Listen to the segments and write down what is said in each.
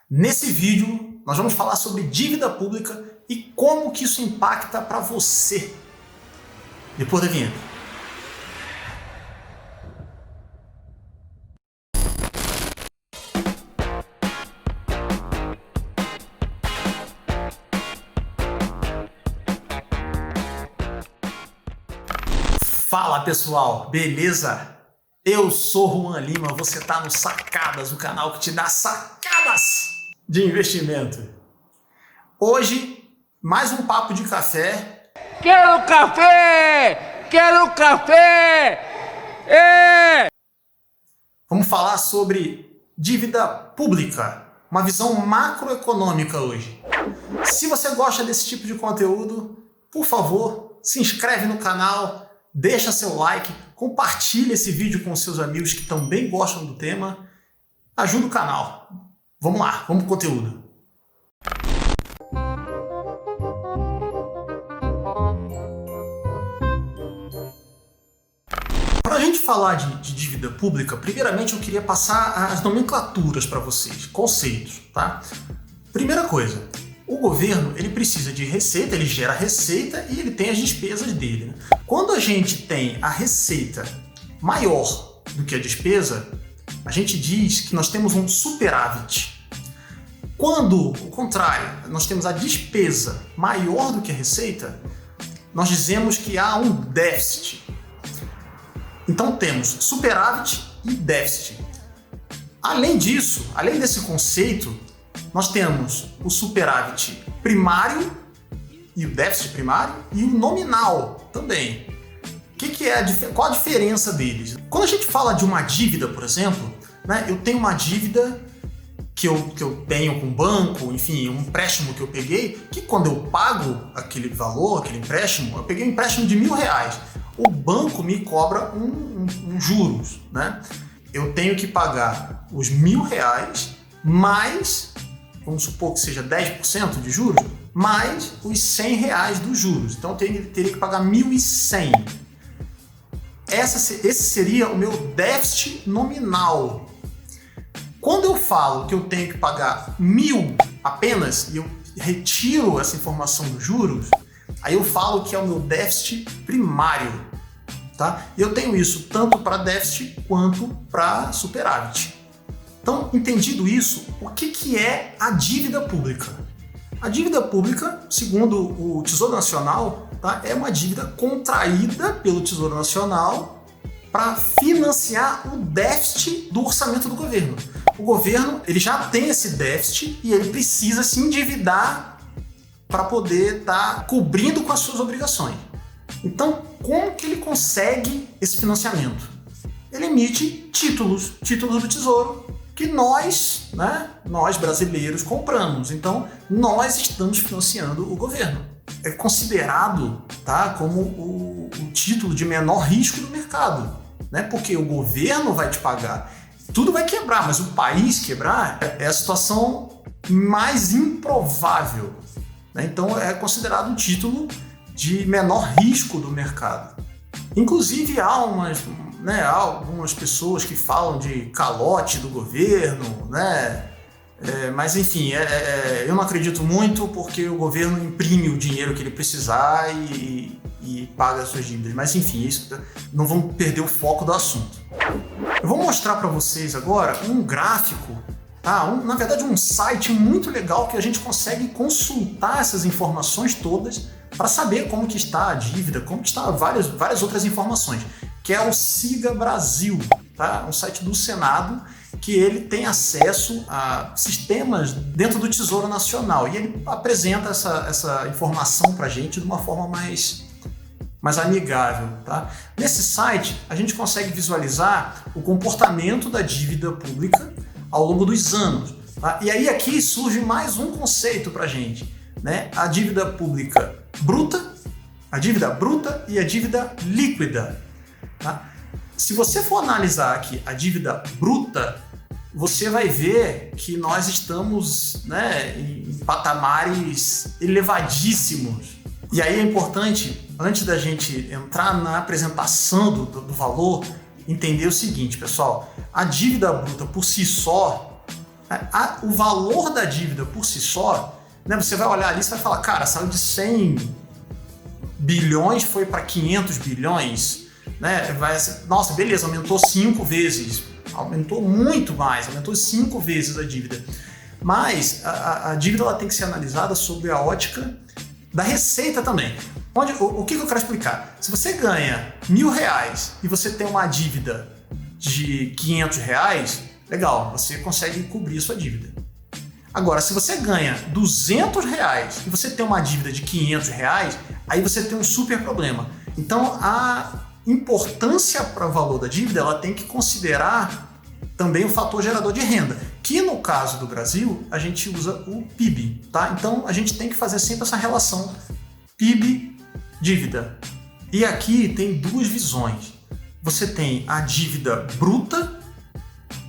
Nesse vídeo, nós vamos falar sobre dívida pública e como que isso impacta para você. Depois da vinheta. Fala pessoal, beleza? Eu sou Juan Lima, você está no Sacadas, o canal que te dá sacadas de investimento. Hoje, mais um papo de café. Quero café! Quero café! É! Vamos falar sobre dívida pública, uma visão macroeconômica hoje. Se você gosta desse tipo de conteúdo, por favor, se inscreve no canal, deixa seu like, compartilha esse vídeo com seus amigos que também gostam do tema, ajuda o canal. Vamos lá, vamos pro conteúdo. Para a gente falar de dívida pública, primeiramente eu queria passar as nomenclaturas para vocês, conceitos, tá? Primeira coisa, o governo ele precisa de receita, ele gera receita e ele tem as despesas dele, né? Quando a gente tem a receita maior do que a despesa, a gente diz que nós temos um superávit. Quando, ao contrário, nós temos a despesa maior do que a receita, nós dizemos que há um déficit. Então temos superávit e déficit. Além disso, além desse conceito, nós temos o superávit primário e o déficit primário e o nominal também. Qual a diferença deles? Quando a gente fala de uma dívida, por exemplo, né, eu tenho uma dívida que eu tenho com o banco, enfim, um empréstimo que eu peguei, que quando eu pago aquele valor, aquele empréstimo, eu peguei um empréstimo de R$1.000, o banco me cobra um juros, né? Eu tenho que pagar os R$1.000 mais, vamos supor que seja 10% de juros, mais os R$100 dos juros. Então eu teria que pagar 1.100. Esse seria o meu déficit nominal. Quando eu falo que eu tenho que pagar 1.000 apenas e eu retiro essa informação dos juros, aí eu falo que é o meu déficit primário, tá? E eu tenho isso tanto para déficit quanto para superávit. Então, entendido isso, o que é a dívida pública? A dívida pública, segundo o Tesouro Nacional, tá, é uma dívida contraída pelo Tesouro Nacional para financiar o déficit do orçamento do governo. O governo ele já tem esse déficit e ele precisa se endividar para poder estar cobrindo com as suas obrigações. Então, como que ele consegue esse financiamento? Ele emite títulos do Tesouro, que nós brasileiros compramos. Então, nós estamos financiando o governo. É considerado, tá, como o título de menor risco do mercado, né? Porque o governo vai te pagar. Tudo vai quebrar, mas o país quebrar é a situação mais improvável, né? Então, é considerado um título de menor risco do mercado. Inclusive, há algumas pessoas que falam de calote do governo, né? Mas enfim, eu não acredito muito porque o governo imprime o dinheiro que ele precisar e paga as suas dívidas. Mas enfim, isso, não vamos perder o foco do assunto. Eu vou mostrar para vocês agora um gráfico, tá? Na verdade um site muito legal que a gente consegue consultar essas informações todas para saber como que está a dívida, como que está várias outras informações, que é o Siga Brasil, tá? Um site do Senado que ele tem acesso a sistemas dentro do Tesouro Nacional e ele apresenta essa informação para a gente de uma forma mais amigável, tá? Nesse site a gente consegue visualizar o comportamento da dívida pública ao longo dos anos, tá? E aí aqui surge mais um conceito para a gente, né? A dívida pública bruta, a dívida bruta e a dívida líquida, tá? Se você for analisar aqui a dívida bruta, você vai ver que nós estamos, né, em patamares elevadíssimos. E aí é importante, antes da gente entrar na apresentação do valor, entender o seguinte, pessoal: a dívida bruta por si só, O valor da dívida por si só, né, você vai olhar ali e vai falar, cara, saiu de 100 bilhões, foi para 500 bilhões, né? Nossa, beleza, aumentou 5 vezes, aumentou muito mais, aumentou 5 vezes a dívida. Mas a dívida ela tem que ser analisada sob a ótica da receita também. O que eu quero explicar? Se você ganha R$1.000 e você tem uma dívida de R$500, legal, você consegue cobrir a sua dívida. Agora, se você ganha R$200 e você tem uma dívida de R$500, aí você tem um super problema. Então, a importância para o valor da dívida, ela tem que considerar também o fator gerador de renda, que no caso do Brasil, a gente usa o PIB, tá? Então, a gente tem que fazer sempre essa relação PIB-dívida. E aqui tem duas visões. Você tem a dívida bruta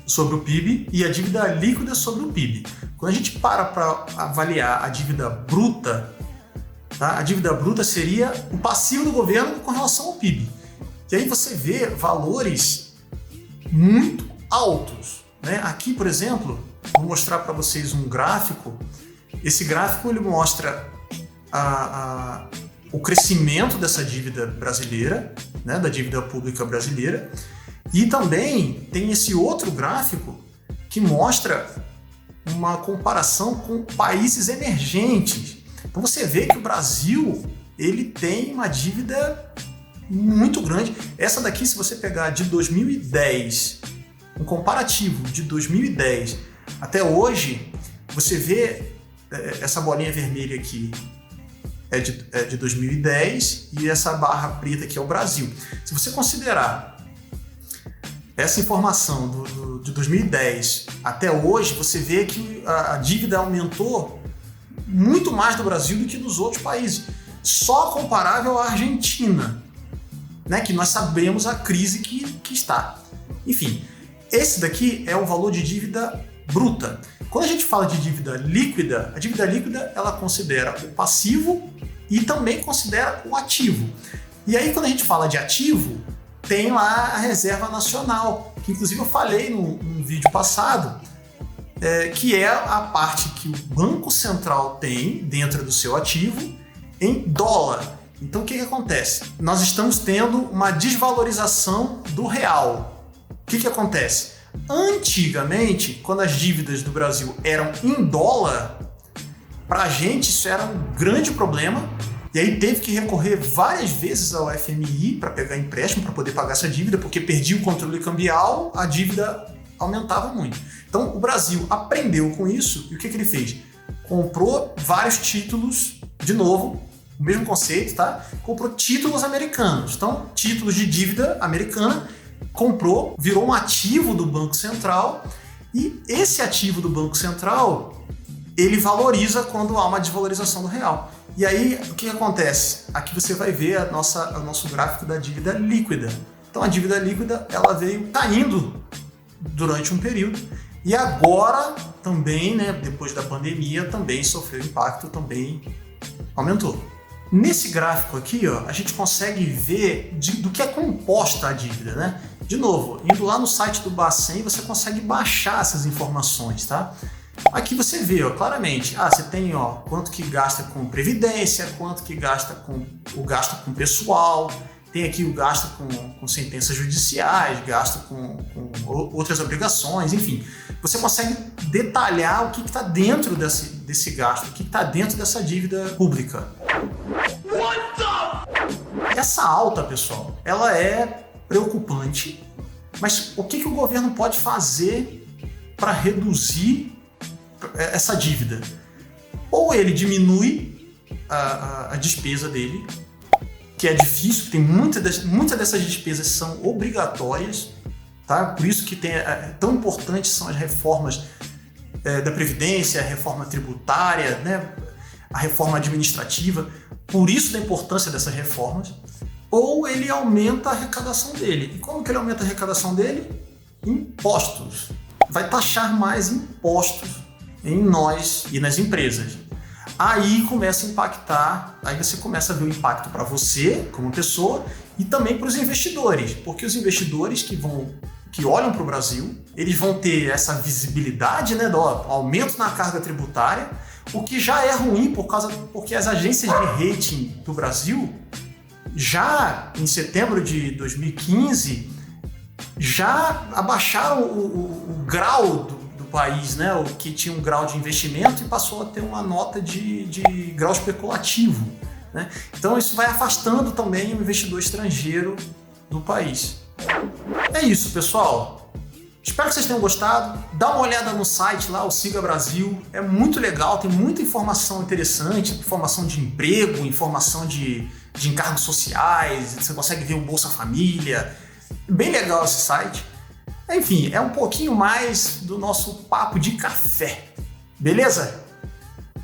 sobre o PIB e a dívida líquida sobre o PIB. Quando a gente para avaliar a dívida bruta, tá? A dívida bruta seria o passivo do governo com relação ao PIB. E aí você vê valores muito altos, né? Aqui, por exemplo, vou mostrar para vocês um gráfico. Esse gráfico ele mostra o crescimento dessa dívida brasileira, né? Da dívida pública brasileira. E também tem esse outro gráfico que mostra uma comparação com países emergentes. Então você vê que o Brasil ele tem uma dívida muito grande. Essa daqui, se você pegar de 2010, um comparativo de 2010 até hoje, você vê essa bolinha vermelha aqui é de 2010 e essa barra preta aqui é o Brasil. Se você considerar essa informação de 2010 até hoje, você vê que a dívida aumentou muito mais do Brasil do que dos outros países. Só comparável à Argentina, né, que nós sabemos a crise que está. Enfim, esse daqui é o valor de dívida bruta. Quando a gente fala de dívida líquida, a dívida líquida ela considera o passivo e também considera o ativo. E aí quando a gente fala de ativo, tem lá a reserva nacional, que inclusive eu falei num vídeo passado, que é a parte que o Banco Central tem dentro do seu ativo em dólar. Então o que acontece? Nós estamos tendo uma desvalorização do real. O que acontece? Antigamente, quando as dívidas do Brasil eram em dólar, para a gente isso era um grande problema. E aí teve que recorrer várias vezes ao FMI para pegar empréstimo para poder pagar essa dívida, porque perdia o controle cambial, a dívida aumentava muito. Então o Brasil aprendeu com isso e o que ele fez? Comprou vários títulos, de novo, o mesmo conceito, tá? Comprou títulos americanos. Então, títulos de dívida americana, comprou, virou um ativo do Banco Central e esse ativo do Banco Central, ele valoriza quando há uma desvalorização do real. E aí, o que acontece? Aqui você vai ver o nosso gráfico da dívida líquida. Então, a dívida líquida ela veio caindo durante um período e agora também, né, depois da pandemia, também sofreu impacto, também aumentou. Nesse gráfico aqui, ó, a gente consegue ver do que é composta a dívida, né? De novo, indo lá no site do Bacen, você consegue baixar essas informações, tá? Aqui você vê, ó, claramente, você tem, ó, quanto que gasta com previdência, quanto que gasta com o gasto com pessoal, tem aqui o gasto com sentenças judiciais, gasto com outras obrigações, enfim. Você consegue detalhar o que está dentro desse gasto, o que está dentro dessa dívida pública. Essa alta, pessoal, ela é preocupante, mas o que o governo pode fazer para reduzir essa dívida? Ou ele diminui a despesa dele, que é difícil, tem muitas dessas despesas são obrigatórias, tá? Por isso que tão importantes são as reformas da Previdência, a reforma tributária, né? A reforma administrativa, por isso da importância dessas reformas. Ou ele aumenta a arrecadação dele. E como que ele aumenta a arrecadação dele? Impostos. Vai taxar mais impostos em nós e nas empresas. Aí começa a impactar, aí você começa a ver o impacto para você como pessoa e também para os investidores, porque os investidores que vão que olham para o Brasil, eles vão ter essa visibilidade, né, do aumento na carga tributária, o que já é ruim porque as agências de rating do Brasil, já em setembro de 2015, já abaixaram o grau do país, né, o que tinha um grau de investimento e passou a ter uma nota de grau especulativo, né? Então isso vai afastando também o investidor estrangeiro do país. É isso, pessoal. Espero que vocês tenham gostado. Dá uma olhada no site lá, o Siga Brasil. É muito legal, tem muita informação interessante, informação de emprego, informação de encargos sociais, você consegue ver o Bolsa Família. Bem legal esse site. Enfim, é um pouquinho mais do nosso papo de café. Beleza?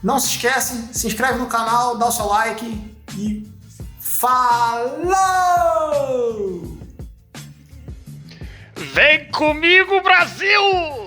Não se esquece, se inscreve no canal, dá o seu like e falou! Vem comigo, Brasil!